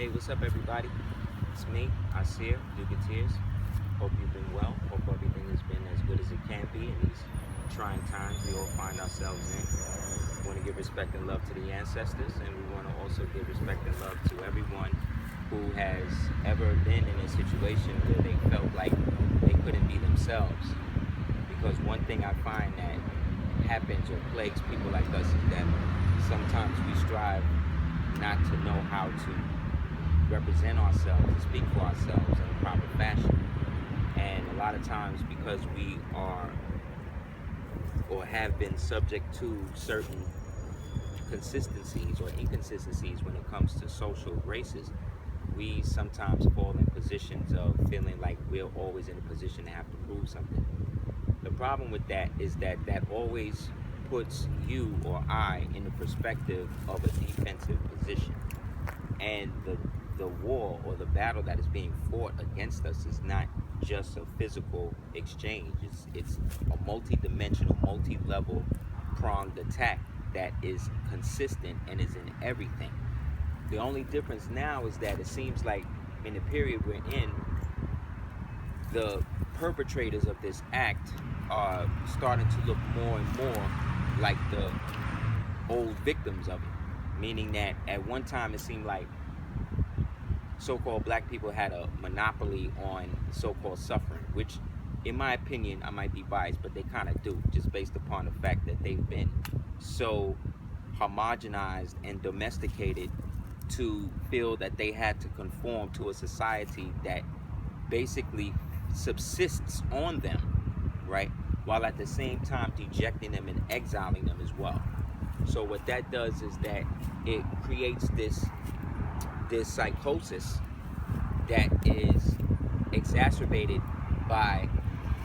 Hey, what's up, everybody? It's me, Asir, Dugateers. Hope you've been well. Hope everything has been as good as it can be in these trying times we all find ourselves in. We want to give respect and love to the ancestors, and we want to also give respect and love to everyone who has ever been in a situation where they felt like they couldn't be themselves. Because one thing I find that happens or plagues people like us is that sometimes we strive not to know how to represent ourselves and speak for ourselves in a proper fashion. And a lot of times, because we are or have been subject to certain consistencies or inconsistencies when it comes to social graces, we sometimes fall in positions of feeling like we're always in a position to have to prove something. The problem with that is that that always puts you or I in the perspective of a defensive position. And the war or the battle that is being fought against us is not just a physical exchange. It's a multi-dimensional, multi-level pronged attack that is consistent and is in everything. The only difference now is that it seems like in the period we're in, the perpetrators of this act are starting to look more and more like the old victims of it. Meaning that at one time it seemed like so-called black people had a monopoly on so-called suffering, which in my opinion, I might be biased, but they kind of do, just based upon the fact that they've been so homogenized and domesticated to feel that they had to conform to a society that basically subsists on them, right? While at the same time dejecting them and exiling them as well. So what that does is that it creates this psychosis that is exacerbated by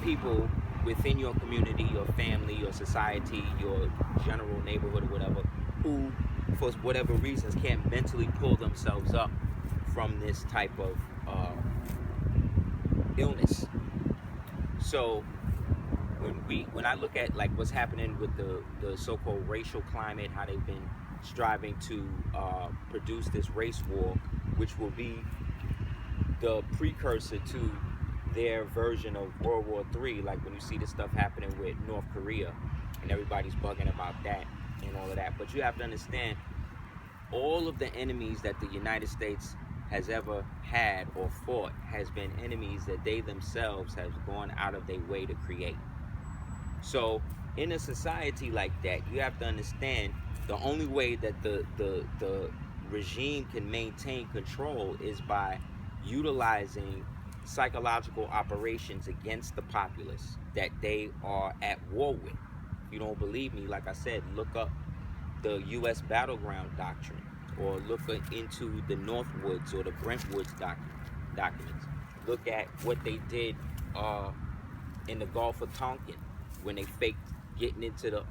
people within your community, your family, your society, your general neighborhood or whatever, who for whatever reasons can't mentally pull themselves up from this type of illness. So when I look at like what's happening with the so-called racial climate, how they've been striving to produce this race war, which will be the precursor to their version of World War III, like when you see this stuff happening with North Korea and everybody's bugging about that and all of that. But you have to understand, all of the enemies that the United States has ever had or fought has been enemies that they themselves have gone out of their way to create. So in a society like that, you have to understand the only way that the regime can maintain control is by utilizing psychological operations against the populace that they are at war with. If you don't believe me, like I said, look up the U.S. battleground doctrine, or look into the Northwoods or the Brentwoods documents. Look at what they did in the Gulf of Tonkin when they faked getting into the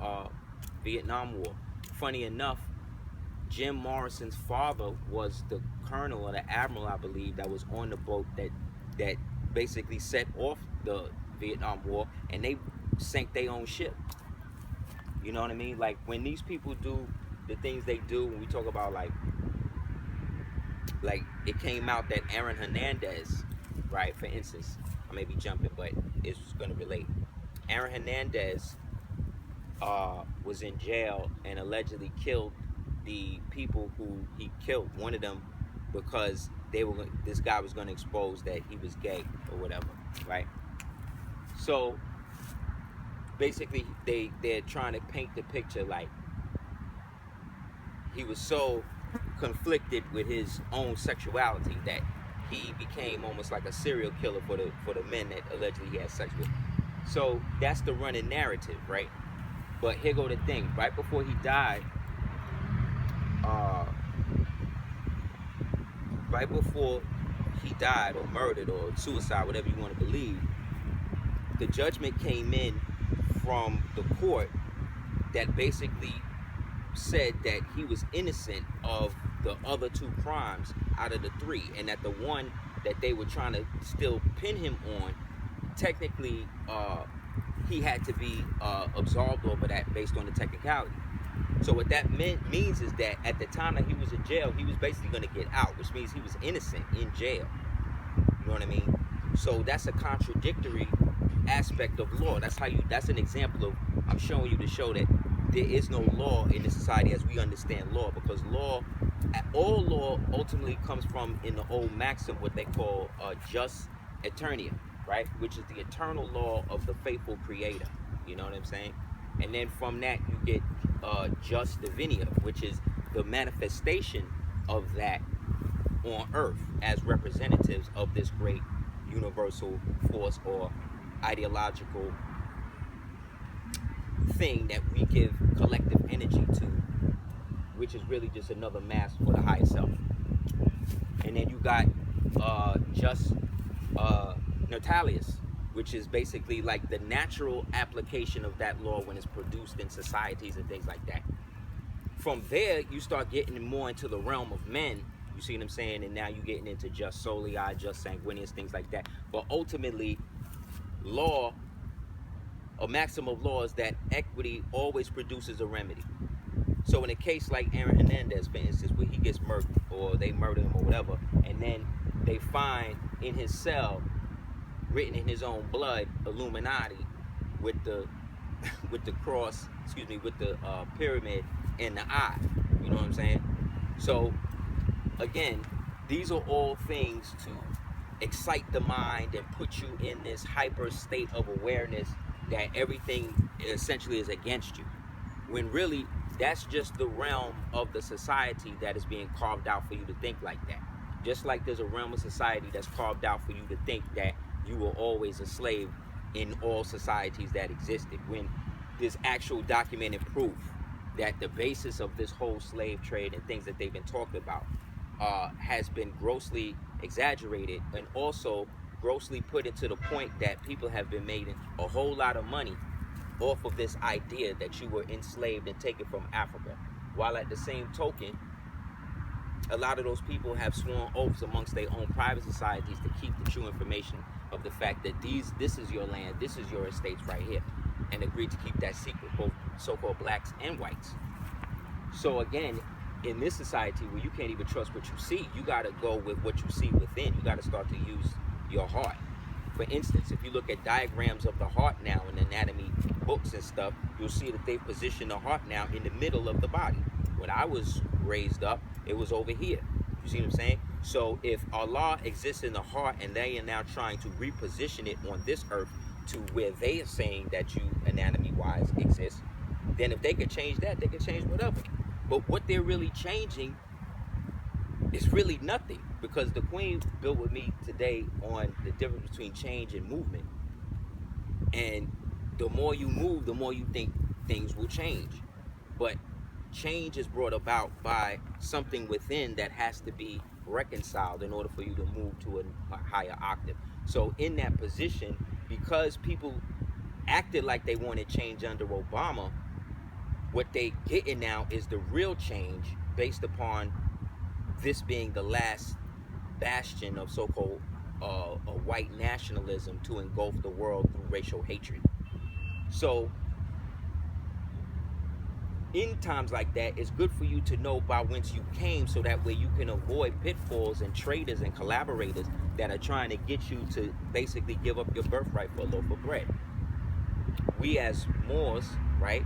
Vietnam War. Funny enough, Jim Morrison's father was the colonel or the admiral, I believe, that was on the boat that basically set off the Vietnam War, and they sank their own ship. You know what I mean? Like when these people do the things they do, when we talk about like it came out that Aaron Hernandez, right? For instance, I may be jumping, but it's going to relate. Aaron Hernandez was in jail and allegedly killed the people who he killed. One of them because this guy was going to expose that he was gay or whatever, right? So basically, they're trying to paint the picture like he was so conflicted with his own sexuality that he became almost like a serial killer for the men that allegedly he had sex with. So that's the running narrative, right? But here go the thing. Right before he died, or murdered or suicide, whatever you want to believe, the judgment came in from the court that basically said that he was innocent of the other two crimes out of the three, and that the one that they were trying to still pin him on, technically he had to be absolved over that based on the technicality. So what that means is that at the time that he was in jail, he was basically going to get out, which means he was innocent in jail. You know what I mean? So that's a contradictory aspect of law. That's an example of, I'm showing you to show that there is no law in the society as we understand law, because all law ultimately comes from, in the old maxim, what they call jus Aeterna, right? Which is the eternal law of the faithful creator. You know what I'm saying? And then from that you get jus divina, which is the manifestation of that on earth as representatives of this great universal force or ideological thing that we give collective energy to, which is really just another mask for the higher self. And then you got just Natalis, which is basically like the natural application of that law when it's produced in societies and things like that. From there, you start getting more into the realm of men. You see what I'm saying? And now you're getting into just solii, just sanguineous, things like that. But ultimately, law, a maxim of law is that equity always produces a remedy. So in a case like Aaron Hernandez, for instance, where he gets murdered, or they murder him or whatever, and then they find in his cell, written in his own blood, Illuminati, with the cross, with the pyramid and the eye. You know what I'm saying? So again, these are all things to excite the mind and put you in this hyper state of awareness that everything essentially is against you, when really that's just the realm of the society that is being carved out for you to think like that. Just like there's a realm of society that's carved out for you to think that you were always a slave in all societies that existed, when there's actual documented proof that the basis of this whole slave trade and things that they've been talking about has been grossly exaggerated, and also grossly put it to the point that people have been making a whole lot of money off of this idea that you were enslaved and taken from Africa, while at the same token, a lot of those people have sworn oaths amongst their own private societies to keep the true information of the fact that this is your land, this is your estates right here, and agreed to keep that secret, both so-called blacks and whites. So again, in this society where you can't even trust what you see, you got to go with what you see within. You got to start to use your heart. For instance, if you look at diagrams of the heart now in anatomy books and stuff, you'll see that they position the heart now in the middle of the body. When I was raised up, it was over here. You see what I'm saying? So if Allah exists in the heart and they are now trying to reposition it on this earth to where they are saying that you anatomy-wise exist, then if they could change that, they could change whatever. But what they're really changing is really nothing, because the Queen built with me today on the difference between change and movement. And the more you move, the more you think things will change. But change is brought about by something within that has to be reconciled in order for you to move to a higher octave. So in that position, because people acted like they wanted change under Obama, what they getting now is the real change based upon this being the last bastion of so-called a white nationalism to engulf the world through racial hatred. So in times like that, it's good for you to know by whence you came, so that way you can avoid pitfalls and traitors and collaborators that are trying to get you to basically give up your birthright for a loaf of bread. We as Moors, right?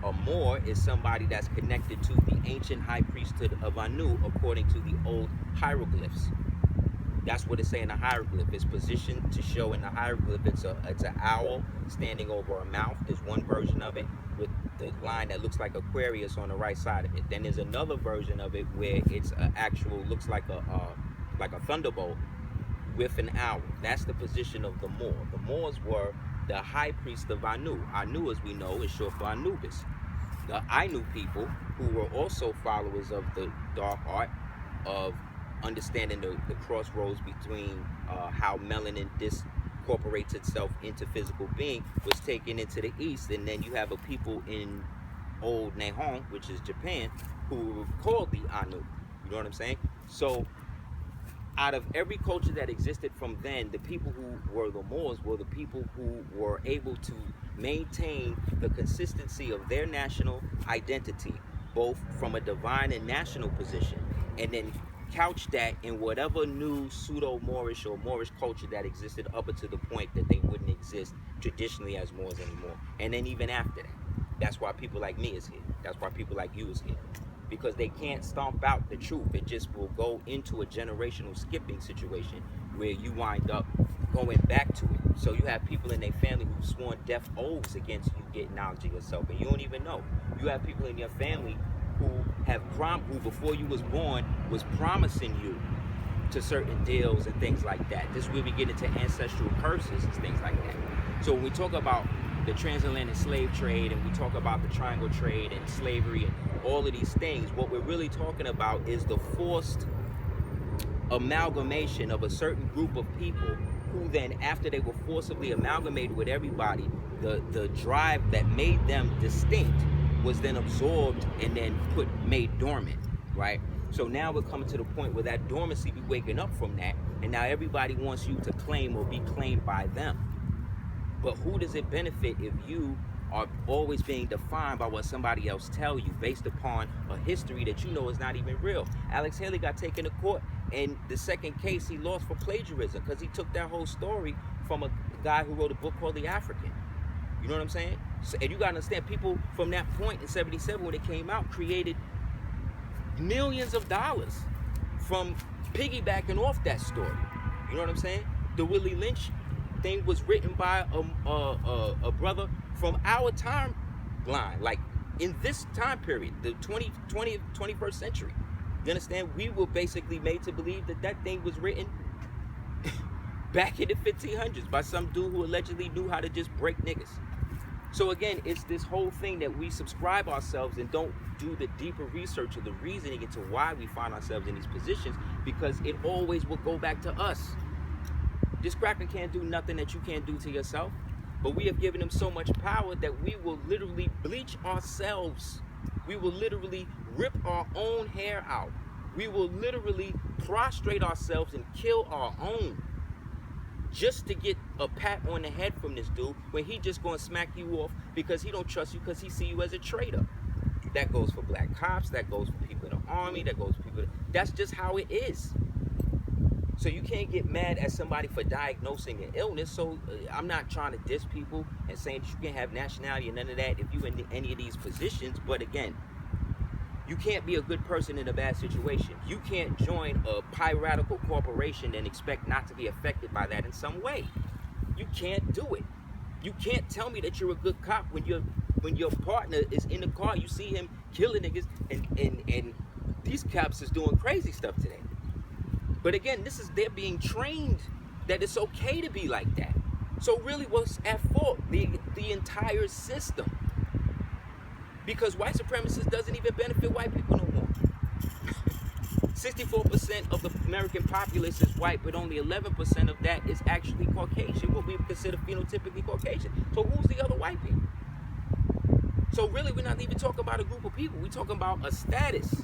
A Moor is somebody that's connected to the ancient high priesthood of Anu according to the old hieroglyphs. That's what it's saying in the hieroglyph. It's positioned to show in the hieroglyph it's an owl standing over a mouth. There's one version of it with the line that looks like Aquarius on the right side of it. Then there's another version of it where it's looks like a thunderbolt with an owl. That's the position of the Moor. The Moors were the high priest of Anu. Anu, as we know, is short for Anubis. The Ainu people, who were also followers of the dark art of understanding the crossroads between how melanin incorporates itself into physical being, was taken into the east. And then you have a people in old Nihon, which is Japan, who were called the Anu. You know what I'm saying? So out of every culture that existed from then, the people who were the Moors were the people who were able to maintain the consistency of their national identity both from a divine and national position, and then couch that in whatever new pseudo-Moorish or Moorish culture that existed up until the point that they wouldn't exist traditionally as Moors anymore. And then even after that. That's why people like me is here. That's why people like you is here. Because they can't stomp out the truth. It just will go into a generational skipping situation where you wind up going back to it. So you have people in their family who've sworn death oaths against you getting knowledge of yourself, and you don't even know. You have people in your family who who before you was born was promising you to certain deals and things like that. This is where we get into ancestral curses and things like that. So when we talk about the transatlantic slave trade, and we talk about the triangle trade and slavery and all of these things, what we're really talking about is the forced amalgamation of a certain group of people who then, after they were forcibly amalgamated with everybody, the drive that made them distinct was then absorbed and then made dormant, right? So now we're coming to the point where that dormancy be waking up from that, and now everybody wants you to claim or be claimed by them. But who does it benefit if you are always being defined by what somebody else tell you based upon a history that you know is not even real? Alex Haley got taken to court, and the second case he lost for plagiarism because he took that whole story from a guy who wrote a book called The African. You know what I'm saying? So, and you got to understand, people from that point in 77 when it came out created millions of dollars from piggybacking off that story. You know what I'm saying? The Willie Lynch thing was written by a brother from our timeline, like in this time period, the 20th, 21st century. You understand? We were basically made to believe that that thing was written back in the 1500s by some dude who allegedly knew how to just break niggas. So again, it's this whole thing that we subscribe ourselves and don't do the deeper research or the reasoning into why we find ourselves in these positions, because it always will go back to us. This cracker can't do nothing that you can't do to yourself, but we have given him so much power that we will literally bleach ourselves. We will literally rip our own hair out. We will literally prostrate ourselves and kill our own just to get a pat on the head from this dude when he just gonna smack you off because he don't trust you because he see you as a traitor. That goes for black cops, that goes for people in the army, that goes for people, that's just how it is. So you can't get mad at somebody for diagnosing an illness. So I'm not trying to diss people and saying that you can't have nationality and none of that if you're in any of these positions. But again, you can't be a good person in a bad situation. You can't join a piratical corporation and expect not to be affected by that in some way. You can't do it. You can't tell me that you're a good cop when your partner is in the car, you see him killing niggas, and these cops is doing crazy stuff today. But again, they're being trained that it's okay to be like that. So really what's at fault? The entire system. Because white supremacists doesn't even benefit white people no more. 64% of the American populace is white, but only 11% of that is actually Caucasian, what we consider phenotypically Caucasian. So who's the other white people? So really, we're not even talking about a group of people. We're talking about a status.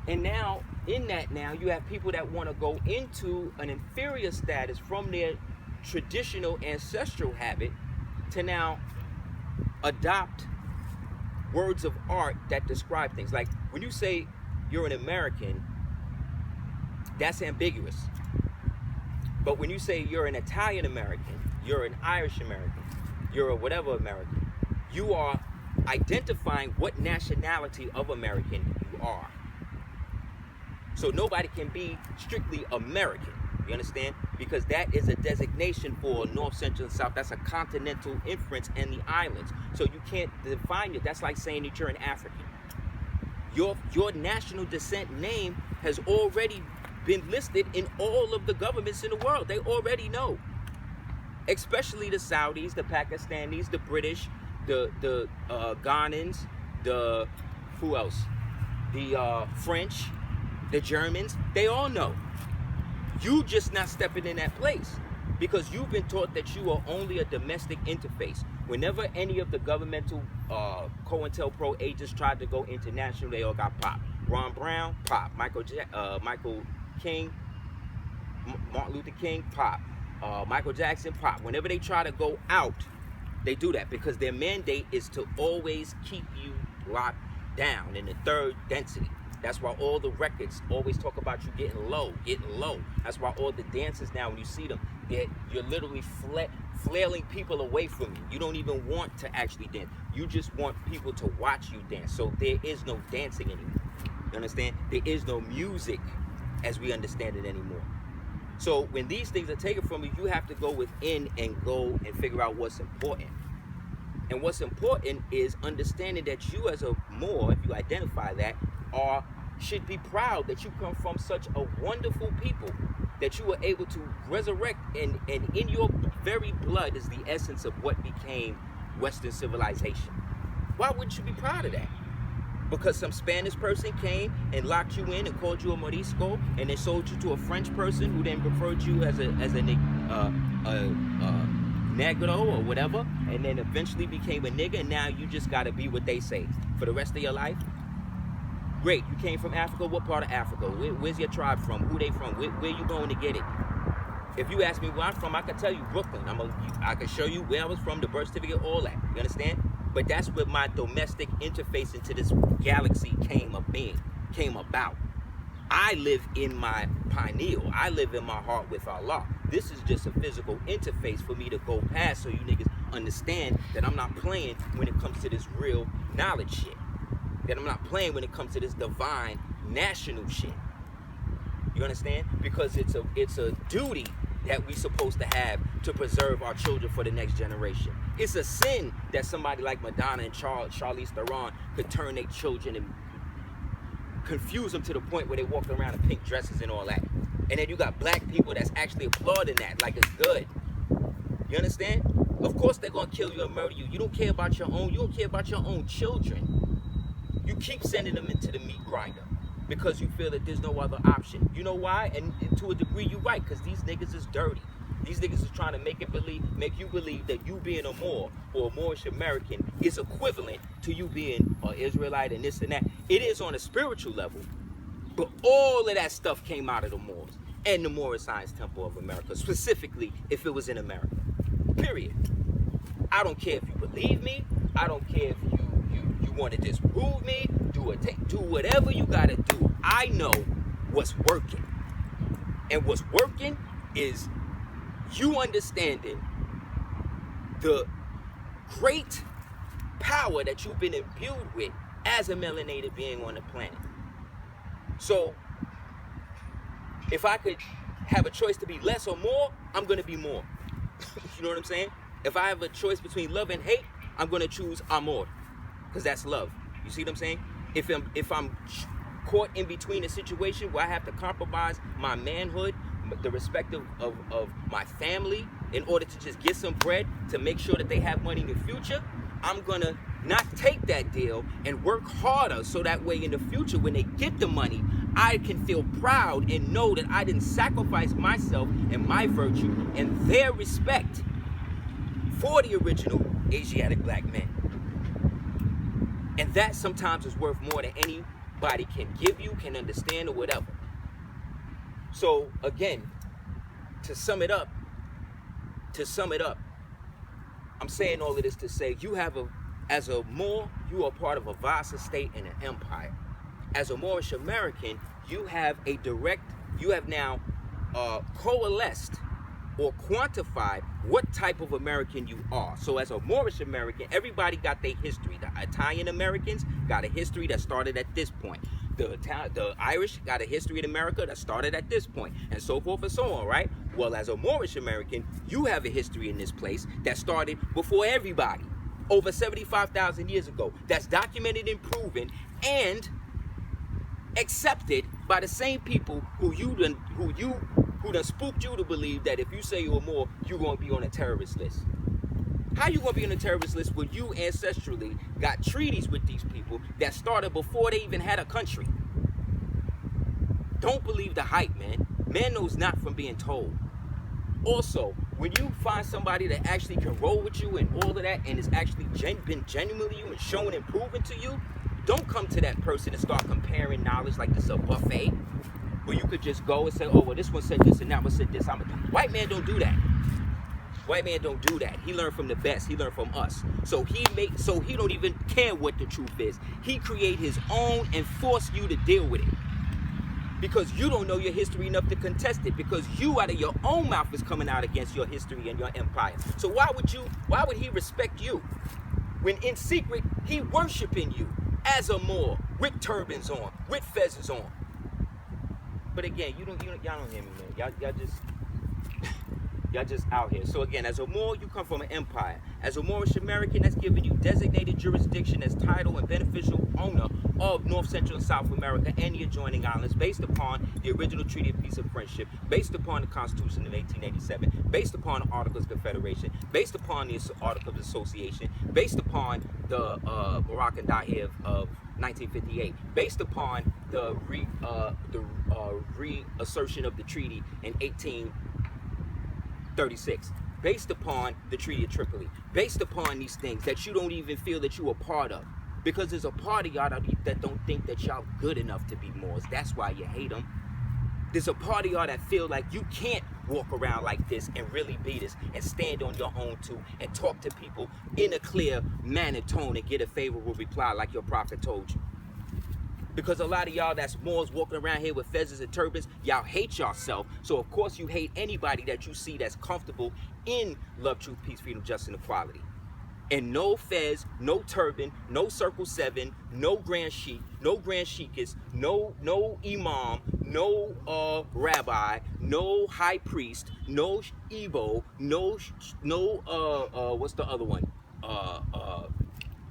And now, in that now, you have people that want to go into an inferior status from their traditional ancestral habit to now adopt words of art that describe things. Like when you say you're an American, that's ambiguous. But when you say you're an Italian American, you're an Irish American, you're a whatever American, you are identifying what nationality of American you are. So nobody can be strictly American, you understand? Because that is a designation for North, Central, and South. That's a continental inference in the islands. So you can't define it. That's like saying that you're an African. Your national descent name has already been listed in all of the governments in the world. They already know. Especially the Saudis, the Pakistanis, the British, the Ghanaians, who else? The French, the Germans, they all know. You just not stepping in that place because you've been taught that you are only a domestic interface. Whenever any of the governmental COINTELPRO agents tried to go international, they all got popped. Ron Brown, pop. Michael King, Martin Luther King, pop. Michael Jackson, pop. Whenever they try to go out, they do that because their mandate is to always keep you locked down in the third density. That's why all the records always talk about you getting low, getting low. That's why all the dancers now, when you see them, you're literally flailing people away from you. You don't even want to actually dance. You just want people to watch you dance. So there is no dancing anymore. You understand? There is no music as we understand it anymore. So when these things are taken from you, you have to go within and go and figure out what's important. And what's important is understanding that you as a Moor, if you identify that, should be proud that you come from such a wonderful people, that you were able to resurrect, and in your very blood is the essence of what became Western civilization. Why wouldn't you be proud of that? Because some Spanish person came and locked you in and called you a Morisco, and then sold you to a French person who then referred you as a negro or whatever, and then eventually became a nigga, and now you just gotta be what they say for the rest of your life? Great, you came from Africa. What part of Africa? Where's your tribe from? Who they from? Where you going to get it? If you ask me where I'm from, I can tell you Brooklyn. I can show you where I was from, the birth certificate, all that. You understand? But that's where my domestic interface into this galaxy came about. I live in my pineal. I live in my heart with Allah. This is just a physical interface for me to go past, so you niggas understand that I'm not playing when it comes to this real knowledge shit. That I'm not playing when it comes to this divine national shit. You understand? Because it's a duty that we supposed to have to preserve our children for the next generation. It's a sin that somebody like Madonna and Charlize Theron could turn their children and confuse them to the point where they walk around in pink dresses and all that. And then you got black people that's actually applauding that like it's good. You understand? Of course they're gonna kill you and murder you. You don't care about your own. You don't care about your own children. You keep sending them into the meat grinder because you feel that there's no other option. You know why? And to a degree, you're right, because these niggas is dirty. These niggas is trying to make you believe that you being a Moor or a Moorish American is equivalent to you being an Israelite and this and that. It is on a spiritual level, but all of that stuff came out of the Moors and the Moorish Science Temple of America, specifically if it was in America. Period. I don't care if you believe me. I don't care if you want to disprove me. Do whatever you gotta do. I know what's working, and what's working is you understanding the great power that you've been imbued with as a melanated being on the planet. So if I could have a choice to be less or more, I'm gonna be more. You know what I'm saying? If I have a choice between love and hate, I'm gonna choose amor, because that's love. You see what I'm saying? If I'm caught in between a situation where I have to compromise my manhood, the respect of my family, in order to just get some bread to make sure that they have money in the future, I'm gonna not take that deal and work harder, so that way in the future when they get the money, I can feel proud and know that I didn't sacrifice myself and my virtue and their respect for the original Asiatic black men. And that sometimes is worth more than anybody can give you, can understand, or whatever. So again, to sum it up, I'm saying all of this to say as a Moor, you are part of a vast state and an empire. As a Moorish American, you have now coalesced or quantified what type of American you are. So as a Moorish American, everybody got their history. The Italian Americans got a history that started at this point. The Irish got a history in America that started at this point, and so forth and so on, right? Well, as a Moorish American, you have a history in this place that started before everybody, over 75,000 years ago. That's documented and proven and accepted by the same people who done spooked you to believe that if you say you're Moor, you're going to be on a terrorist list. How you going to be on a terrorist list when you ancestrally got treaties with these people that started before they even had a country? Don't believe the hype, man. Man knows not from being told. Also, when you find somebody that actually can roll with you and all of that, and it's actually been genuinely you and shown and proven to you, don't come to that person and start comparing knowledge like this is a buffet, where you could just go and say, oh, well, this one said this and that one said this. White man don't do that. White man don't do that. He learned from the best. He learned from us. So he don't even care what the truth is. He create his own and force you to deal with it. Because you don't know your history enough to contest it. Because you out of your own mouth is coming out against your history and your empire. So why would he respect you? When in secret, he worshiping you as a Moor, with turbans on, with fezzes on. But again, y'all don't hear me, man. Y'all just out here. So again, as a Moor, you come from an empire. As a Moorish American, that's giving you designated jurisdiction as title and beneficial owner of North, Central, and South America and the adjoining islands, based upon the original Treaty of Peace and Friendship, based upon the Constitution of 1887, based upon the Articles of Confederation, based upon the Articles of Association, based upon the Moroccan Dahir of 1958, based upon the reassertion of the treaty in 1836, based upon the Treaty of Tripoli, based upon these things that you don't even feel that you are part of. Because there's a part of y'all that don't think that y'all good enough to be Moors. That's why you hate them. There's a part of y'all that feel like you can't walk around like this and really be this and stand on your own too and talk to people in a clear manner, tone, and get a favorable reply like your prophet told you. Because a lot of y'all that's Moors walking around here with fezzes and turbans, y'all hate yourself. So of course you hate anybody that you see that's comfortable in love, truth, peace, freedom, justice, and equality. And no fez, no turban, no circle 7, no grand sheik, no grand sheikess, no imam, no rabbi, no high priest, no Igbo, no what's the other one?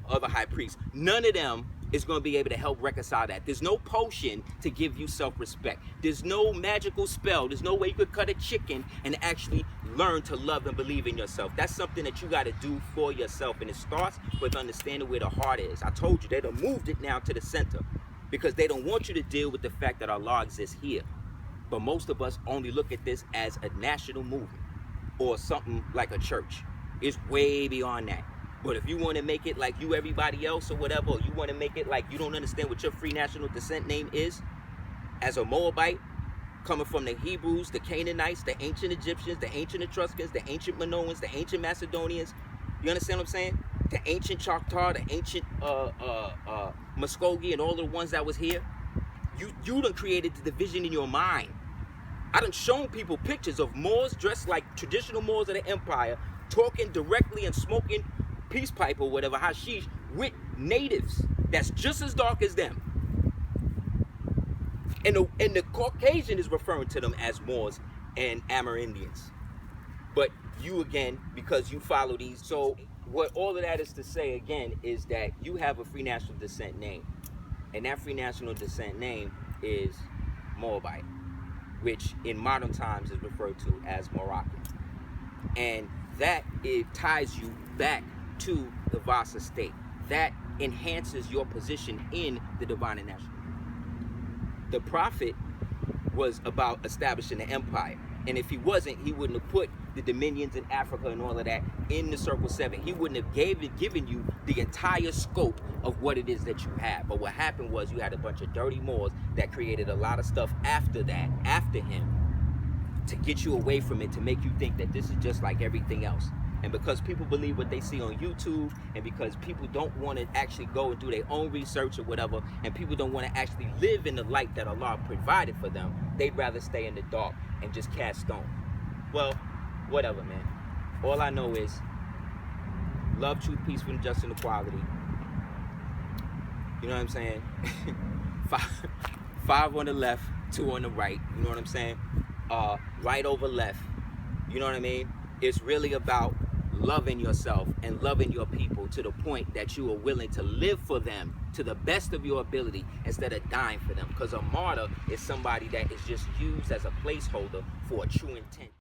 Other high priest. None of them is going to be able to help reconcile that. There's no potion to give you self-respect. There's no magical spell. There's no way you could cut a chicken and actually learn to love and believe in yourself. That's something that you got to do for yourself, and it starts with understanding where the heart is. I told you, they done moved it now to the center because they don't want you to deal with the fact that Allah exists here. But most of us only look at this as a national movement or something like a church. It's way beyond that. But if you want to make it like you everybody else or whatever, or you want to make it like you don't understand what your free national descent name is, as a Moabite, coming from the Hebrews, the Canaanites, the ancient Egyptians, the ancient Etruscans, the ancient Minoans, the ancient Macedonians, you understand what I'm saying? The ancient Choctaw, the ancient Muskogee, and all the ones that was here, you done created the division in your mind. I done shown people pictures of Moors dressed like traditional Moors of the empire, talking directly and smoking peace pipe or whatever, hashish, with natives that's just as dark as them. And the Caucasian is referring to them as Moors and Amerindians. But you, again, because you follow these, so what all of that is to say, again, is that you have a free national descent name. And that free national descent name is Moabite, which in modern times is referred to as Moroccan. And that, it ties you back to the Vasa state. That enhances your position in the divine and national. The prophet was about establishing the empire. And if he wasn't, he wouldn't have put the dominions in Africa and all of that in the Circle 7. He wouldn't have given you the entire scope of what it is that you have. But what happened was you had a bunch of dirty Moors that created a lot of stuff after that, after him, to get you away from it, to make you think that this is just like everything else. And because people believe what they see on YouTube, and because people don't want to actually go and do their own research or whatever, and people don't want to actually live in the light that Allah provided for them, they'd rather stay in the dark and just cast stone. Well, whatever, man. All I know is love, truth, peace, freedom, justice, and equality. You know what I'm saying? Five on the left, 2 on the right. You know what I'm saying? Right over left. You know what I mean? It's really about loving yourself and loving your people to the point that you are willing to live for them to the best of your ability instead of dying for them. Because a martyr is somebody that is just used as a placeholder for a true intent.